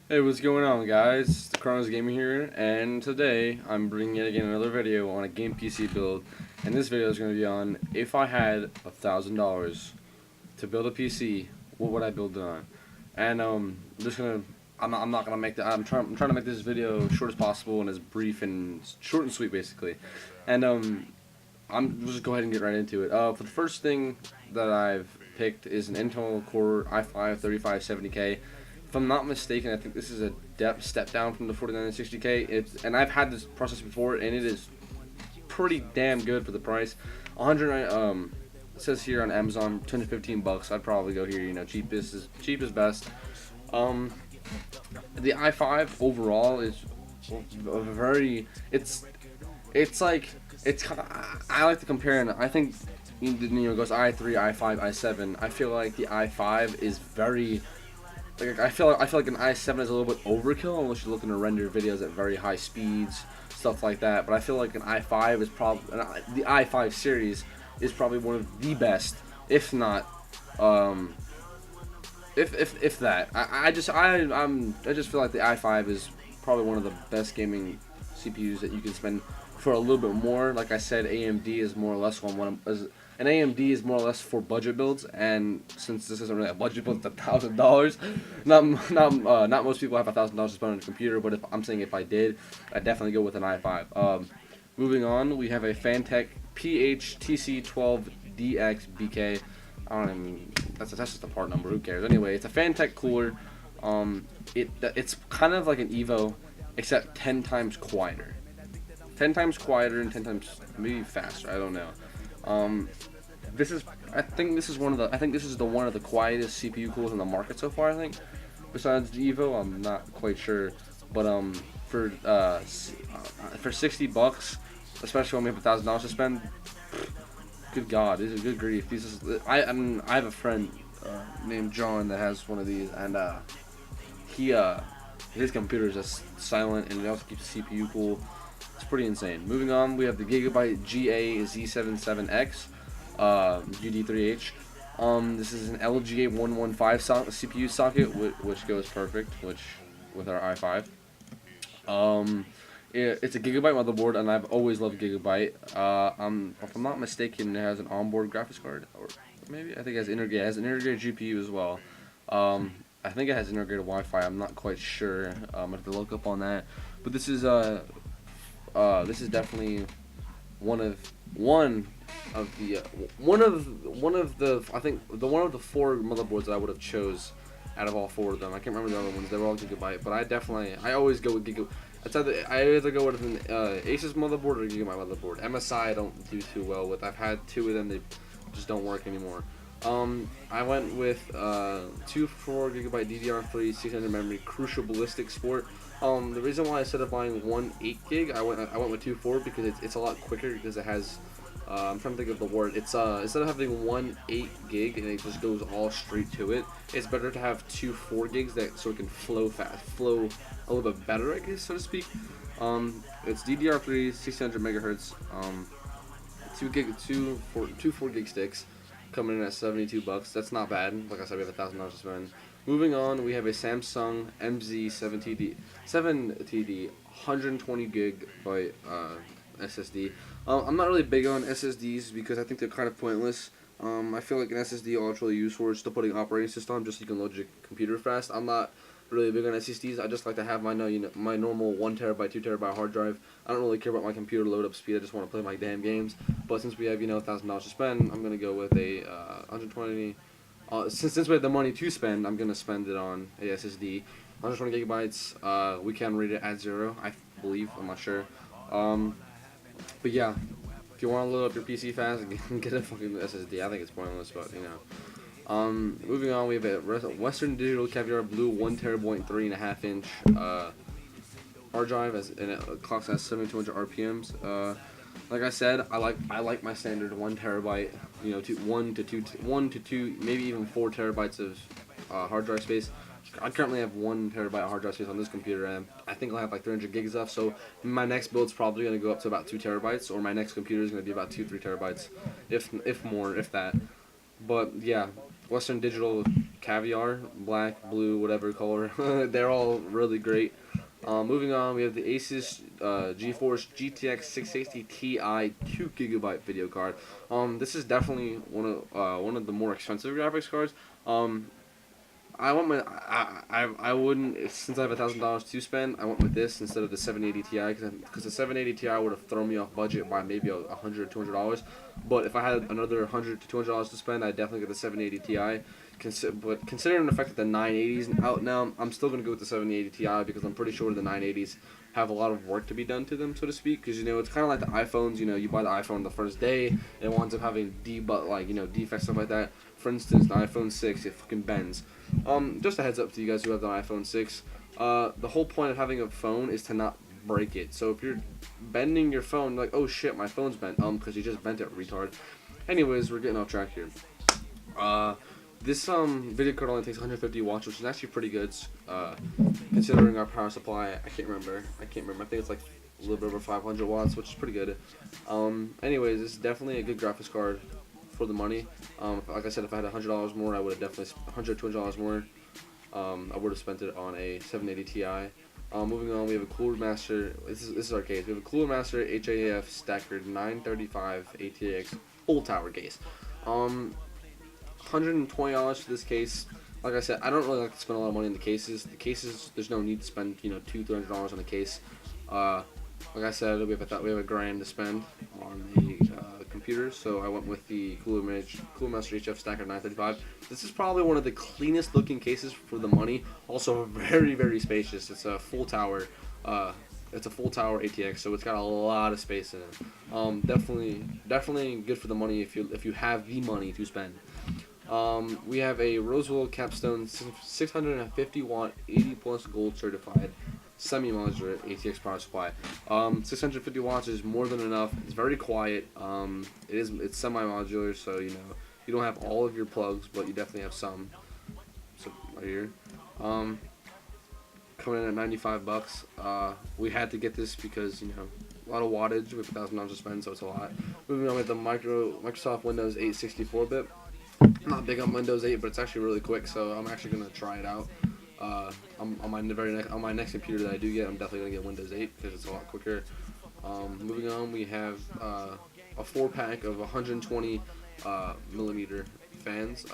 Hey, what's going on, guys? The Chronos Gamer here, and today I'm bringing yet again another video on a game PC build. And this video is going to be on if I had $1,000 to build a PC, what would I build it on? And I'm just gonna, I'm not gonna make that. I'm trying to make this video short as possible and as brief and short and sweet, basically. And we'll just go ahead and get right into it. For the first thing that I've picked is an Intel Core i5 3570K. If I'm not mistaken, I think this is a step down from the 4960K. And I've had this process before, and it is pretty damn good for the price. 100 it says here on Amazon, 10 to 15 bucks. I'd probably go here. Cheap is best. Um, the i5 overall is a very it's kind of, I like to compare, and I think it goes i3, i5, i7. I feel like the i5 is very like I feel like an i7 is a little bit overkill unless you're looking to render videos at very high speeds, stuff like that. But I feel like an i5 is probably the i5 series is probably one of the best, if not, if that. I just feel like the i5 is probably one of the best gaming CPUs that you can spend for a little bit more. Like I said, AMD is more or less an AMD is more or less for budget builds, and since this isn't really a budget build, it's $1,000. Not most people have $1,000 to spend on a computer, but if I'm saying if I did, I'd definitely go with an i5. Moving on, we have a Fantech PHTC12DXBK. I don't even. That's just the part number. Who cares? Anyway, it's a Fantech cooler. It's kind of like an Evo, except 10 times quieter. 10 times quieter and 10 times maybe faster. I don't know. This is. I think this is one of the. I think this is the one of the quietest CPU coolers in the market so far. I think, besides the Evo, I'm not quite sure. But for 60 bucks, especially when we have $1,000 to spend. Good God, this is good grief. I have a friend named John that has one of these, and he his computer is just silent, and it also keeps the CPU cool. It's pretty insane. Moving on, we have the Gigabyte GA-Z77X UD3H. This is an LGA 115 CPU socket, which goes perfect, with our i5. It's a Gigabyte motherboard, and I've always loved Gigabyte. If I'm not mistaken, it has an onboard graphics card, or maybe I think it has integrated GPU as well. I think it has integrated Wi-Fi. I'm not quite sure. I have to look up on that. But this is definitely one of the I think one of the four motherboards that I would have chose out of all four of them. I can't remember the other ones. They were all Gigabyte, but I always go with Gigabyte. I either go with an Asus motherboard or a Gigabyte motherboard. MSI I don't do too well with. I've had two of them. They just don't work anymore. I went with 2 Gigabyte DDR3 600 memory Crucial Ballistic Sport. The reason why instead of buying one 8 gig, I went with 2 because it's a lot quicker because it has. I'm trying to think of the word. It's instead of having one 8 gig and it just goes all straight to it, it's better to have 2 4 gigs so it can flow a little bit better, I guess, so to speak. It's DDR3 600 megahertz. 4 gig sticks, coming in at 72 bucks. That's not bad. Like I said, we have $1,000 to spend. Moving on, we have a Samsung MZ7TD 120 gigabyte SSD. I'm not really big on SSDs because I think they're kind of pointless. I feel like an SSD all it's really used for is still putting operating system just so you can load your computer fast. I'm not really big on SSDs. I just like to have my normal 1 TB, 2 TB hard drive. I don't really care about my computer load up speed. I just want to play my damn games. But since we have $1,000 to spend, I'm gonna go with a 120. Since we have the money to spend, I'm gonna spend it on a SSD. 120 gigabytes. We can read it at 0, I believe. I'm not sure. But yeah, if you want to load up your PC fast, get a fucking SSD. I think it's pointless, but moving on, we have a Western Digital Caviar Blue 1 TB 3.5 inch hard drive, and it clocks at 7,200 RPMs. Like I said, I like my standard 1 TB, 1 to 2, maybe even 4 terabytes of hard drive space. I currently have 1 TB hard drive space on this computer, and I think I'll have like 300 gigs left. So my next build's probably gonna go up to about 2 terabytes, or my next computer is gonna be about 2-3 terabytes, if more, if that. But yeah, Western Digital caviar, black, blue, whatever color. They're all really great. Moving on, we have the Asus GeForce GTX 660 Ti 2 GB video card. This is definitely one of the more expensive graphics cards. I want my I wouldn't, since I have $1,000 to spend. I went with this instead of the 780 Ti because the 780 Ti would have thrown me off budget by maybe $100 to $200. But if I had another $100 to $200 to spend, I'd definitely get the 780 Ti. But considering the fact that the 980s out now, I'm still gonna go with the 780 Ti because I'm pretty sure the 980s have a lot of work to be done to them, so to speak. Because it's kind of like the iPhones. You buy the iPhone the first day, it winds up having defects, stuff like that. For instance, the iPhone 6, it fucking bends. Just a heads up to you guys who have the iPhone 6. The whole point of having a phone is to not break it. So if you're bending your phone, like, oh shit, my phone's bent, because you just bent it, retard. Anyways, we're getting off track here. This video card only takes 150 watts, which is actually pretty good, considering our power supply. I can't remember. I think it's like a little bit over 500 watts, which is pretty good. Anyways, this is definitely a good graphics card for the money. Like I said, if I had $100 more, I would have definitely $100-$200 more. I would have spent it on a 780 Ti. Moving on, we have a Cooler Master. This is our case. We have a Cooler Master HAF Stacker 935 ATX full tower case. $120 for this case. Like I said, I don't really like to spend a lot of money on the cases. The cases, there's no need to spend $200-$300 on the case. Like I said, we have $1,000 to spend on the computer, so I went with the Cooler Master HF Stacker 935. This is probably one of the cleanest looking cases for the money. Also very, very spacious. It's a full tower. It's a full tower ATX, so it's got a lot of space in it. Definitely good for the money if you have the money to spend. We have a Roswell Capstone 650 watt 80 plus gold certified semi-modular ATX power supply. 650 watts is more than enough. It's very quiet. It's semi-modular, so you don't have all of your plugs, but you definitely have some. So right here, coming in at $95. We had to get this because a lot of wattage with $1,000 to spend, so it's a lot. Moving on with the Microsoft Windows 8 64-bit. I'm not big on Windows 8, but it's actually really quick, so I'm actually gonna try it out. On my next computer that I do get, I'm definitely gonna get Windows 8 because it's a lot quicker. Moving on, we have a 4-pack of 120 millimeter fans,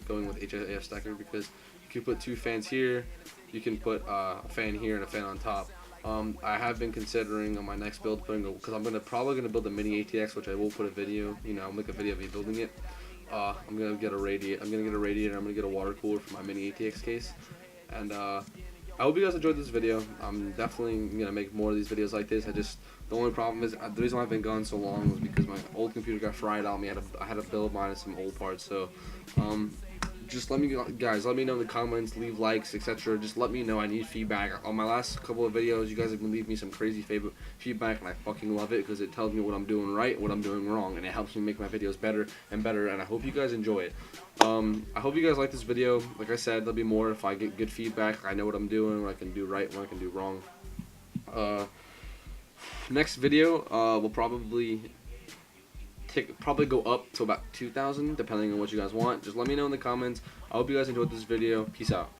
going with HAF Stacker, because if you put 2 fans here, you can put a fan here and a fan on top. I have been considering on my next build because I'm probably gonna build a mini ATX, which I will put a video. I'll make a video of me building it. I'm gonna get a radiator. I'm gonna get a water cooler for my mini ATX case. And I hope you guys enjoyed this video. I'm definitely gonna make more of these videos like this. The only problem is the reason why I've been gone so long was because my old computer got fried on me. I had to build mine and some old parts. So just let me know in the comments, leave likes, etc. Just let me know. I need feedback. On my last couple of videos, you guys have been leaving me some crazy feedback, and I fucking love it because it tells me what I'm doing right, what I'm doing wrong, and it helps me make my videos better and better. And I hope you guys enjoy it. I hope you guys like this video. Like I said, there'll be more if I get good feedback. I know what I'm doing, what I can do right, what I can do wrong. Next video will probably go up to about 2,000, depending on what you guys want. Just let me know in the comments. I hope you guys enjoyed this video. Peace out.